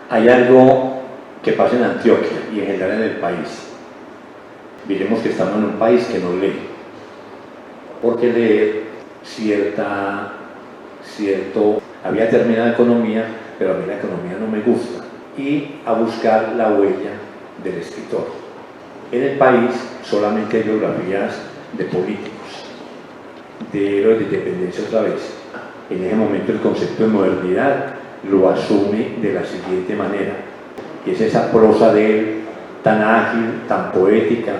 Hay algo que pasa en Antioquia y en general en el país. Diremos que estamos en un país que no lee, porque leer había terminado economía, pero a mí la economía no me gusta, y a buscar la huella del escritor. En el país solamente hay biografías de políticos, de héroes de independencia otra vez. En ese momento el concepto de modernidad lo asume de la siguiente manera, y es esa prosa de él tan ágil, tan poética,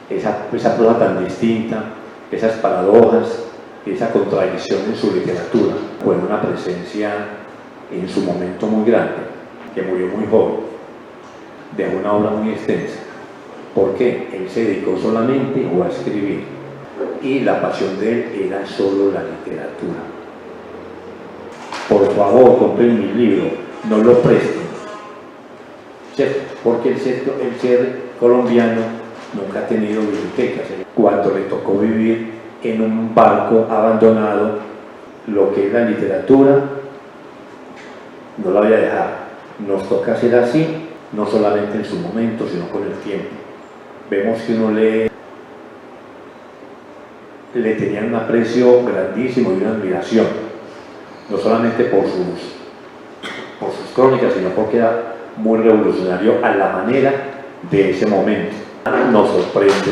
esa prosa tan distinta, esas paradojas, esa contradicción en su literatura. Fue una presencia en su momento muy grande, que murió muy joven, dejó una obra muy extensa. ¿Por qué? Él se dedicó solamente a escribir y la pasión de él era solo la literatura. Por favor, compren mi libro, no lo presten, ¿cierto? Porque el ser colombiano nunca ha tenido bibliotecas. Cuando le tocó vivir en un barco abandonado, lo que es la literatura no la voy a dejar. Nos toca hacer así, no solamente en su momento, sino con el tiempo. Vemos que uno le tenían un aprecio grandísimo y una admiración, no solamente por sus crónicas, sino porque era muy revolucionario a la manera de ese momento. Nos sorprende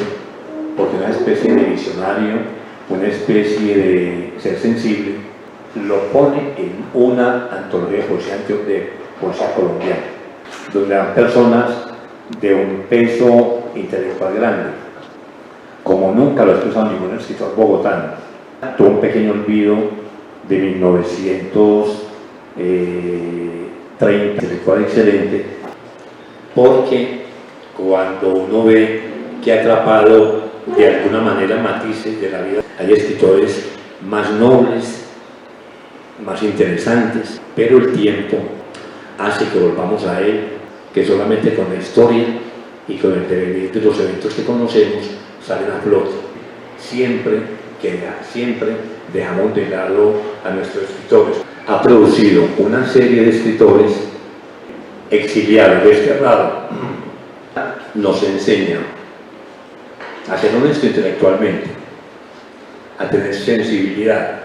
porque una especie de visionario, una especie de ser sensible, lo pone en una antología de poesía colombiana, donde eran personas de un peso intelectual grande, como nunca lo ha expresado ningún escritor bogotano. Tuvo un pequeño olvido de 1930, intelectual excelente, porque cuando uno ve que ha atrapado de alguna manera matices de la vida, hay escritores más nobles, más interesantes, pero el tiempo hace que volvamos a él, que solamente con la historia y con el devenir de los eventos que conocemos salen a flote. Siempre dejamos de lado a nuestros escritores. Ha producido una serie de escritores exiliados, desterrados. Nos enseña a ser honesto intelectualmente, a tener sensibilidad.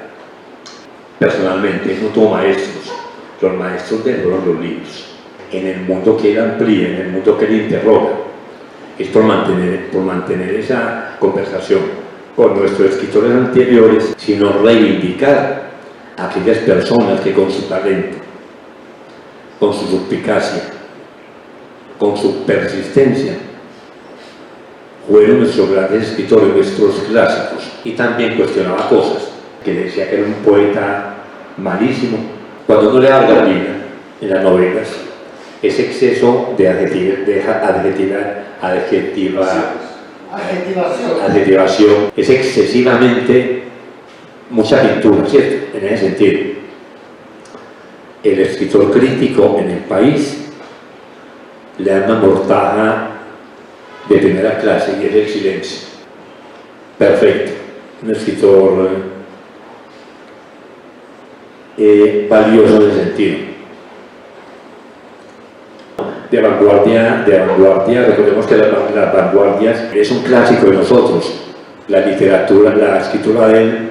Personalmente, no tuvo maestros. Los maestros de él fueron los libros. En el mundo que él amplía, en el mundo que él interroga, es por mantener esa conversación con nuestros escritores anteriores, sino reivindicar a aquellas personas que con su talento, con su suspicacia, con su persistencia, fueron nuestros grandes escritores, nuestros clásicos. Y también cuestionaba cosas, que decía que era un poeta malísimo. Cuando uno lee a Garbina en las novelas, ese exceso de adjetivación es excesivamente mucha pintura, ¿cierto? En ese sentido, el escritor crítico en el país le da una mortaja de primera clase y es el silencio. Perfecto, un escritor valioso en ese sentido. De vanguardia, recordemos que las vanguardias es un clásico de nosotros. La literatura, la escritura de él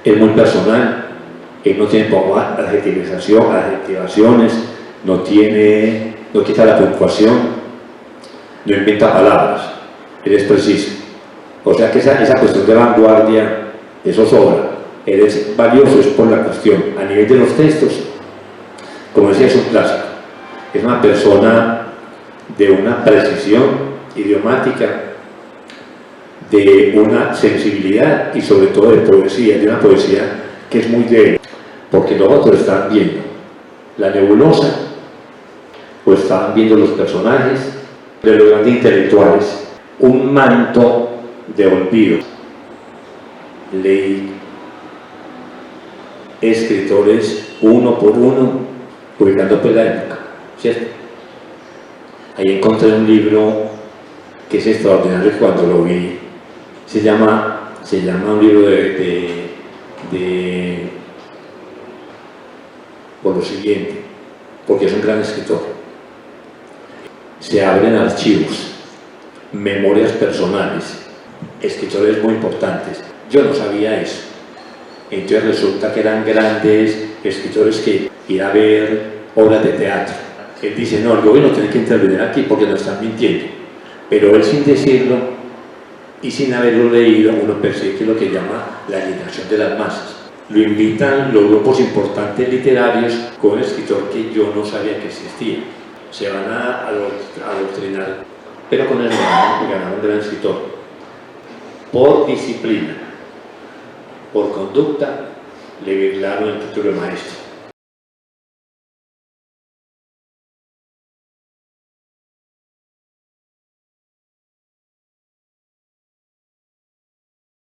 es muy personal. Él no tiene adjetivaciones, no quita la puntuación, no inventa palabras, él es preciso. O sea que esa cuestión de vanguardia, eso sobra. Él es valioso, es por la cuestión. A nivel de los textos, como decía, es un clásico. Es una persona de una precisión idiomática, de una sensibilidad y sobre todo de poesía, de una poesía que es muy de él, porque los otros estaban viendo la nebulosa o estaban viendo los personajes de los grandes intelectuales, un manto de olvido. Leí escritores uno por uno, ubicando pues la época, ¿cierto? Ahí encontré un libro que es extraordinario cuando lo vi. Se llama un libro por lo siguiente: porque es un gran escritor. Se abren archivos, memorias personales, escritores muy importantes. Yo no sabía eso. Entonces resulta que eran grandes escritores que iban a ver obras de teatro. Él dice, no, el gobierno tiene que intervenir aquí porque nos están mintiendo. Pero él, sin decirlo y sin haberlo leído, uno persigue lo que llama la alienación de las masas. Lo invitan los grupos importantes literarios con un escritor que yo no sabía que existía. Se van a adoctrinar, pero con el ganaron del escritor. Por disciplina, por conducta, le virlaron el título de maestro.